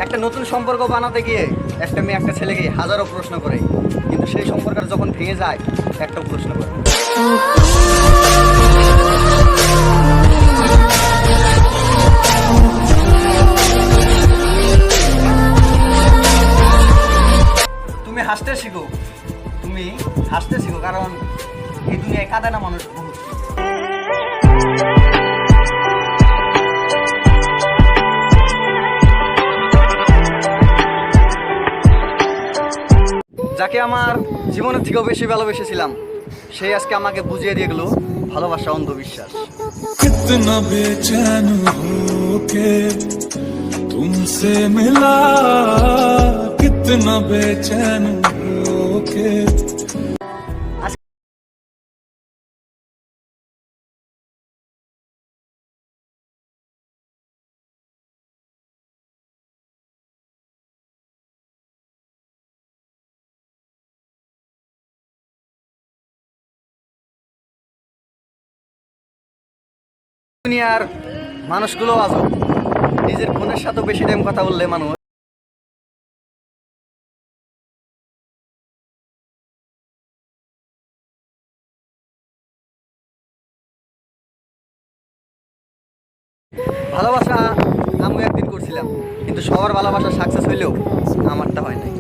একটা নতুন সম্পর্ক বানাতে গিয়ে একটা মেয়ে একটা ছেলেকে হাজারো প্রশ্ন করে, কিন্তু সেই সম্পর্কটা যখন ভেঙে যায় একটাও প্রশ্ন করে। তুমি হাসতে শিখো, তুমি হাসতে শিখো, কারণ এই দুনিয়ায় কাঁদে না মানুষ বহুত। যাকে আমার জীবনের থেকেও বেশি ভালোবেসেছিলাম, সেই আজকে আমাকে বুঝিয়ে দিয়ে গেল ভালোবাসা অন্ধবিশ্বাস। कितना बेचैन होके तुमसे मिला, कितना बेचैन होके। দুনিয়ার মানুষগুলো আজব, নিজের বোনের সাথে বেশি টাইম কথা বললে মানুষ ভালোবাসা আমি একদিন করছিলাম, কিন্তু সবার ভালোবাসা সাকসেস হইলেও আমারটা হয় নাই।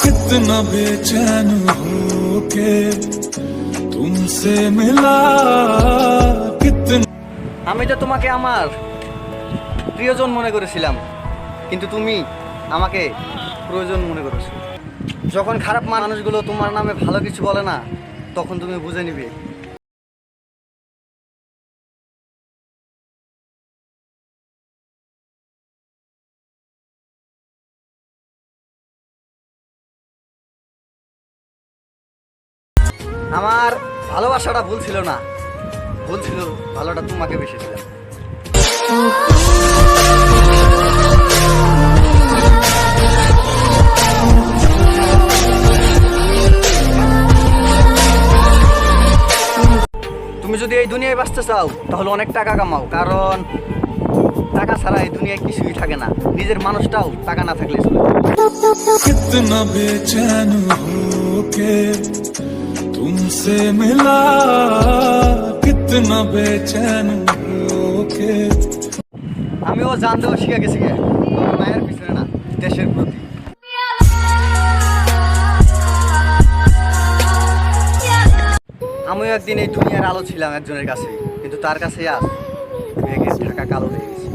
कितना बेचैन होके तुमसे मिला, कितना। আমি তো তোমাকে আমার প্রিয়জন মনে করেছিলাম, কিন্তু তুমি আমাকে প্রয়োজন মনে করেছো। যখন খারাপ মানুষগুলো তোমার নামে ভালো কিছু বলে না, তখন তুমি বুঝে নিবে আমার ভালোবাসাটা ভুল ছিল না, ভুল ছিল ভালোটা তোমাকে বেসেছিলাম। তুমি যদি এই দুনিয়ায় বাঁচতে চাও তাহলে অনেক টাকা কামাও, কারণ টাকা ছাড়া এই দুনিয়ায় কিছুই থাকে না। নিজের মানুষটাও টাকা না থাকলে চলে। कितना बेचैन होके तुमसे मिला, कितना बेचैन होके। আমিও জান দেওয়া শিখে গেছি গে, আমার মায়ের পিছনে না, দেশের প্রতি। আমিও একদিন এই দুনিয়ার আলো ছিলাম একজনের কাছে, কিন্তু তার কাছে আজ মেঘের ঢাকা কালো হয়ে গেছে।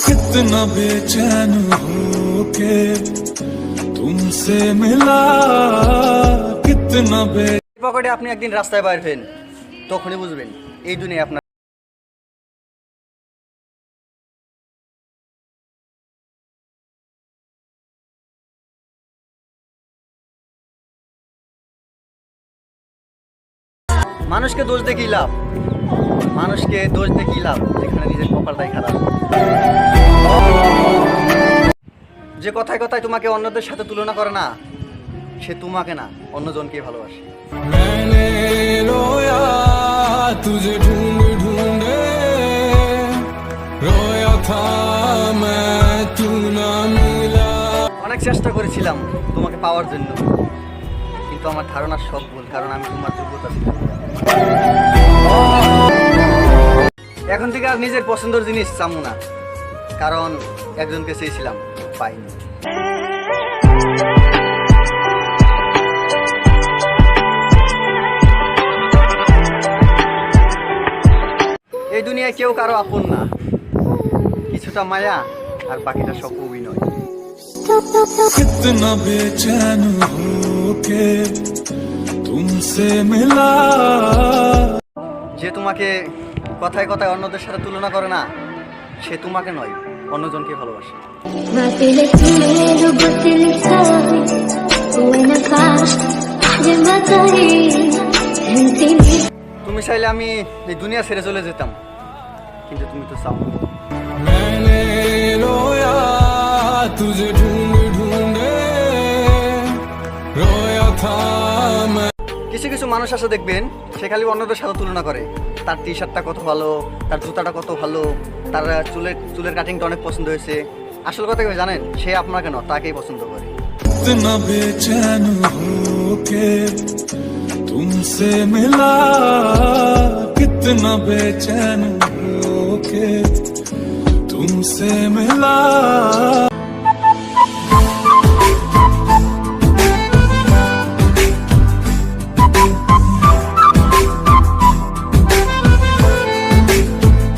कितना बेचैन होके तुमसे मिला, कितना পকেটে আপনি একদিন রাস্তায় বাইর হবেন, তখনই বুঝবেন এই দুনিয়া আপনার। মানুষকে দোষ দিয়ে কি লাভ, মানুষকে দোষ দিয়ে কি লাভ যেখানে নিজের কপালটাই খারাপ। যে কথায় কথায় তোমাকে অন্যদের সাথে তুলনা করে না, সে তোমাকে না অন্যজনকে ভালোবাসে। मैंने रोया तुझे ढूंढ ढूंढे, रोया था मैं तू ना मिला। অনেক চেষ্টা করেছিলাম তোমাকে পাওয়ার জন্য, কিন্তু আমার ধারণা সব ভুল, কারণ আমি তোমার যোগ্যতা ছিলাম। এখন থেকে আর নিজের পছন্দের জিনিস চামু না, কারণ একজনকে চেয়েছিলাম পাইনি। এই দুনিয়ায় কেউ কারো আপন না, কিছুটা মায়া আর বাকিটা সব অভিনয়। कितना बेचैन होके तुमसे मिला। যে তোমাকে কথায় কথায় অন্যদের সাথে তুলনা করে না, সে তোমাকে নয় অন্যজনকে ভালোবাসে। তুমি চাইলে আমি এই দুনিয়া ছেড়ে চলে যেতাম, কিন্তু তুমি তো চাও। मैंने रोया तुझे ढूंढ ढूंढे, रोया था मैं। কিছু কিছু মানুষ আছে দেখবেন, সে খালি অন্যদের সাথে তুলনা করে। তার টি শার্টটা কত ভালো, তার জুতাটা কত ভালো, তার চুলের কাটিংটা অনেক পছন্দ হয়েছে, আসল কথা কি জানেন, সে আপনাকে না তাকেই পছন্দ করে। कितना बेचैन होके तुमसे मिला, कितना बेचैन होके तुमसे मिला।